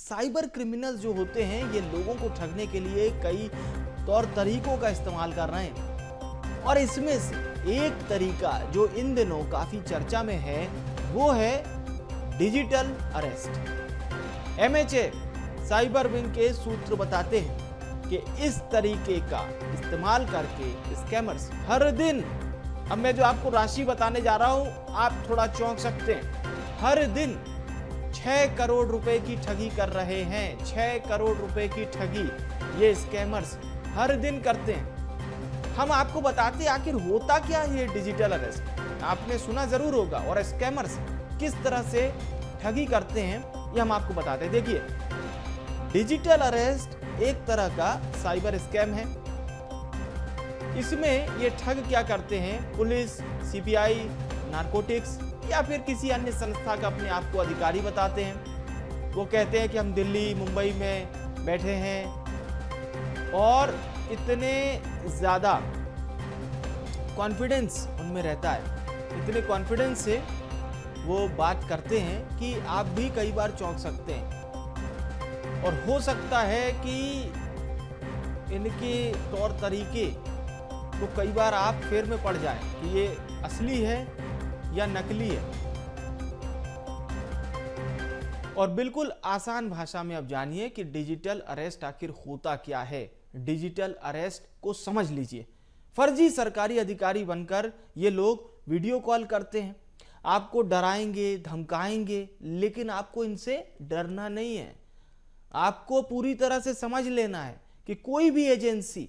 Cyber criminals जो होते हैं ये लोगों को ठगने के लिए कई तौर तरीकों का इस्तेमाल कर रहे हैं और इसमें से एक तरीका जो इन दिनों काफी चर्चा में है वो है digital arrest. MHA cyber wing के सूत्र बताते हैं कि इस तरीके का इस्तेमाल करके स्कैमर्स हर दिन, अब मैं जो आपको राशि बताने जा रहा हूं आप थोड़ा चौंक सकते हैं, हर दिन 6 करोड़ रुपए की ठगी कर रहे हैं। 6 करोड़ रुपए की ठगी ये स्कैमर्स हर दिन करते हैं। हम आपको बताते हैं आखिर होता क्या है ये डिजिटल अरेस्ट, आपने सुना जरूर होगा, और स्कैमर्स किस तरह से ठगी करते हैं ये हम आपको बताते हैं। देखिए, डिजिटल अरेस्ट एक तरह का साइबर स्कैम है। इसमें ये ठग क्या करते हैं, पुलिस, सीबीआई, नारकोटिक्स या फिर किसी अन्य संस्था का अपने आप को अधिकारी बताते हैं। वो कहते हैं कि हम दिल्ली, मुंबई में बैठे हैं और इतने ज़्यादा कॉन्फिडेंस उनमें रहता है, इतने कॉन्फिडेंस से वो बात करते हैं कि आप भी कई बार चौंक सकते हैं और हो सकता है कि इनके तौर तरीके तो कई बार आप फेर में पड़ जाएं कि ये असली है या नकली है। और बिल्कुल आसान भाषा में अब जानिए कि डिजिटल अरेस्ट आखिर होता क्या है। डिजिटल अरेस्ट को समझ लीजिए, फर्जी सरकारी अधिकारी बनकर ये लोग वीडियो कॉल करते हैं, आपको डराएंगे, धमकाएंगे, लेकिन आपको इनसे डरना नहीं है। आपको पूरी तरह से समझ लेना है कि कोई भी एजेंसी,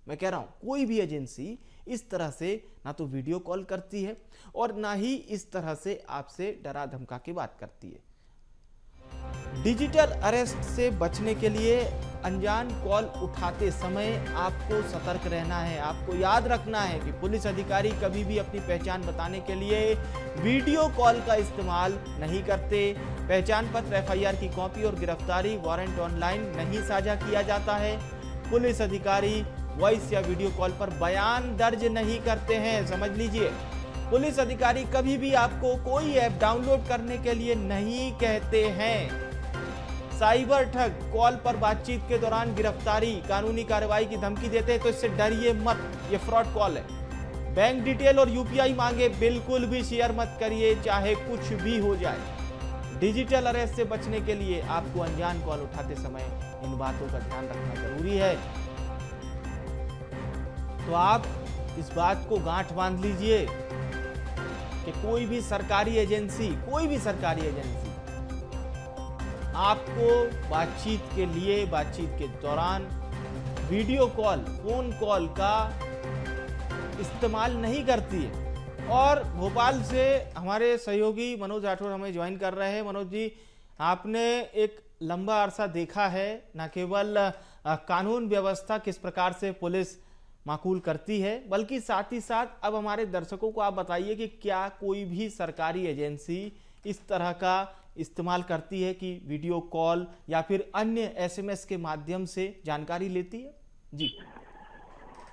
मैं कह रहा हूं कोई भी एजेंसी इस तरह से ना तो वीडियो कॉल करती है और ना ही इस तरह से आपसे डरा धमका के बात करती है। डिजिटल अरेस्ट से बचने के लिए अनजान कॉल उठाते समय आपको सतर्क रहना है। आपको याद रखना है कि पुलिस अधिकारी कभी भी अपनी पहचान बताने के लिए वीडियो कॉल का इस्तेमाल नहीं करते। पहचान पत्र, एफआईआर की कॉपी और गिरफ्तारी वारंट ऑनलाइन नहीं साझा किया जाता है। पुलिस अधिकारी वॉइस या वीडियो कॉल पर बयान दर्ज नहीं करते हैं, समझ लीजिए। पुलिस अधिकारी कभी भी आपको कोई ऐप डाउनलोड करने के लिए नहीं कहते हैं। साइबर ठग कॉल पर बातचीत के दौरान गिरफ्तारी, कानूनी कार्रवाई की धमकी देते हैं तो इससे डरिए मत, ये फ्रॉड कॉल है। बैंक डिटेल और यूपीआई मांगे बिल्कुल भी शेयर मत करिए, चाहे कुछ भी हो जाए। डिजिटल अरेस्ट से बचने के लिए आपको अनजान कॉल उठाते समय इन बातों का ध्यान रखना जरूरी है। तो आप इस बात को गांठ बांध लीजिए कि कोई भी सरकारी एजेंसी आपको बातचीत के दौरान वीडियो कॉल, फोन कॉल का इस्तेमाल नहीं करती है। और भोपाल से हमारे सहयोगी मनोज राठौर हमें ज्वाइन कर रहे हैं। मनोज जी, आपने एक लंबा अरसा देखा है न केवल कानून व्यवस्था किस प्रकार से पुलिस माकूल करती है, बल्कि साथ ही साथ अब हमारे दर्शकों को आप बताइए कि क्या कोई भी सरकारी एजेंसी इस तरह का इस्तेमाल करती है कि वीडियो कॉल या फिर अन्य एसएमएस के माध्यम से जानकारी लेती है? जी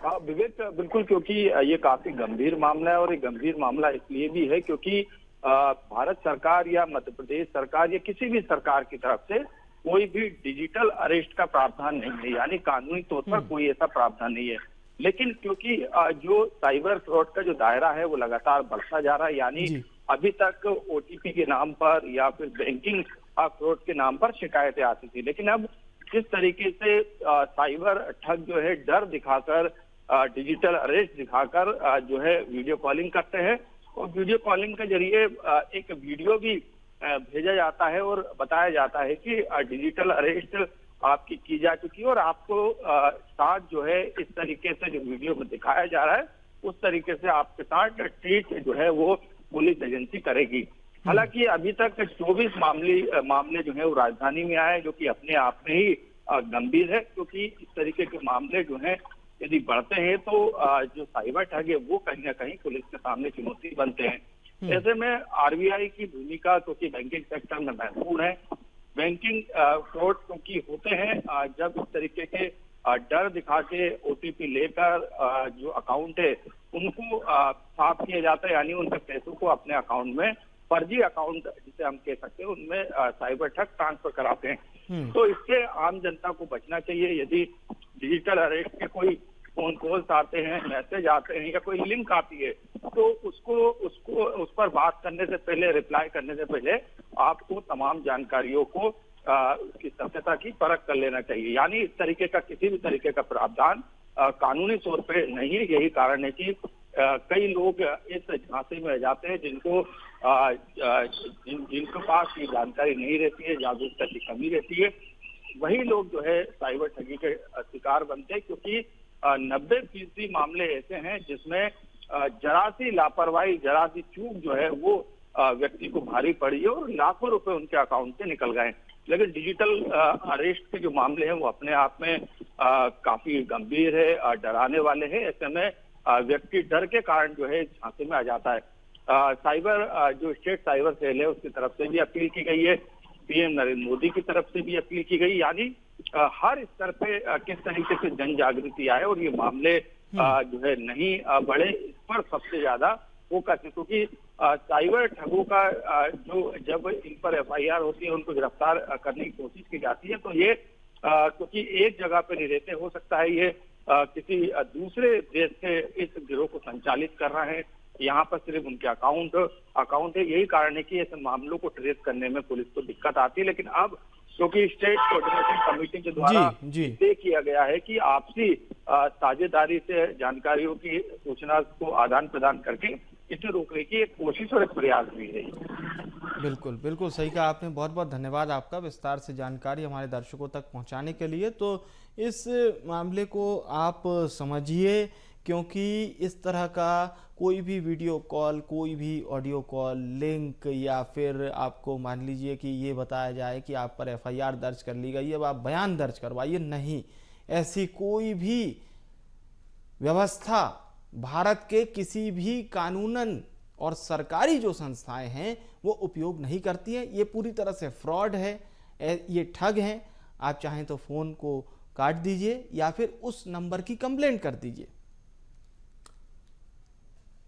हाँ विवेक, बिल्कुल, क्योंकि ये काफी गंभीर मामला है और ये गंभीर मामला इसलिए भी है क्योंकि भारत सरकार या मध्य प्रदेश सरकार या किसी भी सरकार की तरफ से कोई भी डिजिटल अरेस्ट का प्रावधान नहीं है, यानी कानूनी तौर पर कोई ऐसा प्रावधान नहीं है। लेकिन क्योंकि जो साइबर फ्रॉड का जो दायरा है वो लगातार बढ़ता जा रहा है, यानी अभी तक ओटीपी के नाम पर या फिर बैंकिंग फ्रॉड के नाम पर शिकायतें आती थी, लेकिन अब किस तरीके से साइबर ठग जो है डर दिखाकर, डिजिटल अरेस्ट दिखाकर जो है वीडियो कॉलिंग करते हैं और वीडियो कॉलिंग के जरिए एक वीडियो भी भेजा जाता है और बताया जाता है कि डिजिटल अरेस्ट आपकी की जा चुकी है और आपको साथ जो है इस तरीके से जो वीडियो में दिखाया जा रहा है उस तरीके से आपके साथ ट्रीट जो है वो पुलिस एजेंसी करेगी। हालांकि अभी तक 24 मामले जो है वो राजधानी में आए, जो कि अपने आप में ही गंभीर है, क्योंकि इस तरीके के मामले जो हैं यदि बढ़ते हैं तो जो साइबर ठग है वो कहीं ना कहीं पुलिस के सामने चुनौती बनते हैं। ऐसे में आरबीआई की भूमिका क्योंकि बैंकिंग सेक्टर में महत्वपूर्ण है। बैंकिंग फ्रॉड क्योंकि होते हैं जब इस तरीके के डर दिखा के ओटीपी लेकर जो अकाउंट है उनको साफ किया जाता है, यानी उनके पैसों को अपने अकाउंट में फर्जी अकाउंट जिसे हम कह सकते हैं उनमें साइबर ठग ट्रांसफर कराते हैं। तो इससे आम जनता को बचना चाहिए। यदि डिजिटल अरेस्ट के कोई फोन कॉल्स आते हैं, मैसेज आते हैं या कोई लिंक आती है, तो उसको उस पर बात करने से पहले, रिप्लाई करने से पहले आपको तमाम जानकारियों को उसकी सत्यता की परख कर लेना चाहिए। यानी इस तरीके का किसी भी तरीके का प्रावधान कानूनी तौर पे नहीं है। यही कारण है कि कई लोग इस झांसे में रह जाते हैं जिनके पास ये जानकारी नहीं रहती है, जागरूकता की कमी रहती है। वही लोग जो है साइबर ठगी के शिकार बनते हैं, क्योंकि 90% मामले ऐसे हैं जिसमें जरा सी लापरवाही, जरा सी चूक जो है वो व्यक्ति को भारी पड़ी है और लाखों रुपए उनके अकाउंट से निकल गए। लेकिन डिजिटल अरेस्ट के जो मामले हैं वो अपने आप में काफी गंभीर है, डराने वाले हैं। ऐसे में व्यक्ति डर के कारण जो है झांसे में आ जाता है। जो स्टेट साइबर सेल है उसकी तरफ से भी अपील की गई है, पीएम नरेंद्र मोदी की तरफ से भी अपील की गई। यानी हर स्तर पे किस तरीके से जन जागृति आए और ये मामले जो है नहीं बढ़े, इस पर सबसे ज्यादा फोकस है। क्योंकि साइबर ठगों का जब इन पर एफआईआर होती है, उनको गिरफ्तार करने की कोशिश की जाती है, तो ये क्योंकि एक जगह पे नहीं रहते, हो सकता है ये किसी दूसरे देश से इस गिरोह को संचालित कर रहे हैं। यहाँ पर सिर्फ उनके अकाउंट है। यही कारण है कि ऐसे मामलों को ट्रेस करने में पुलिस को दिक्कत आती है। लेकिन अब क्योंकि स्टेट कोऑर्डिनेशन कमेटी के द्वारा तय किया गया है कि आपसी साझेदारी से जानकारियों की सूचना को आदान प्रदान करके इसे रोकने की एक कोशिश और एक प्रयास भी है। बिल्कुल बिल्कुल सही कहा आपने। बहुत बहुत धन्यवाद आपका विस्तार से जानकारी हमारे दर्शकों तक पहुंचाने के लिए। तो इस मामले को आप समझिए, क्योंकि इस तरह का कोई भी वीडियो कॉल, कोई भी ऑडियो कॉल, लिंक, या फिर आपको मान लीजिए कि ये बताया जाए कि आप पर एफआईआर दर्ज कर ली गई है, अब आप बयान दर्ज करवाइए, नहीं, ऐसी कोई भी व्यवस्था भारत के किसी भी कानूनन और सरकारी जो संस्थाएं हैं वो उपयोग नहीं करती हैं। ये पूरी तरह से फ्रॉड है, ये ठग हैं। आप चाहें तो फ़ोन को काट दीजिए या फिर उस नंबर की कंप्लेंट कर दीजिए।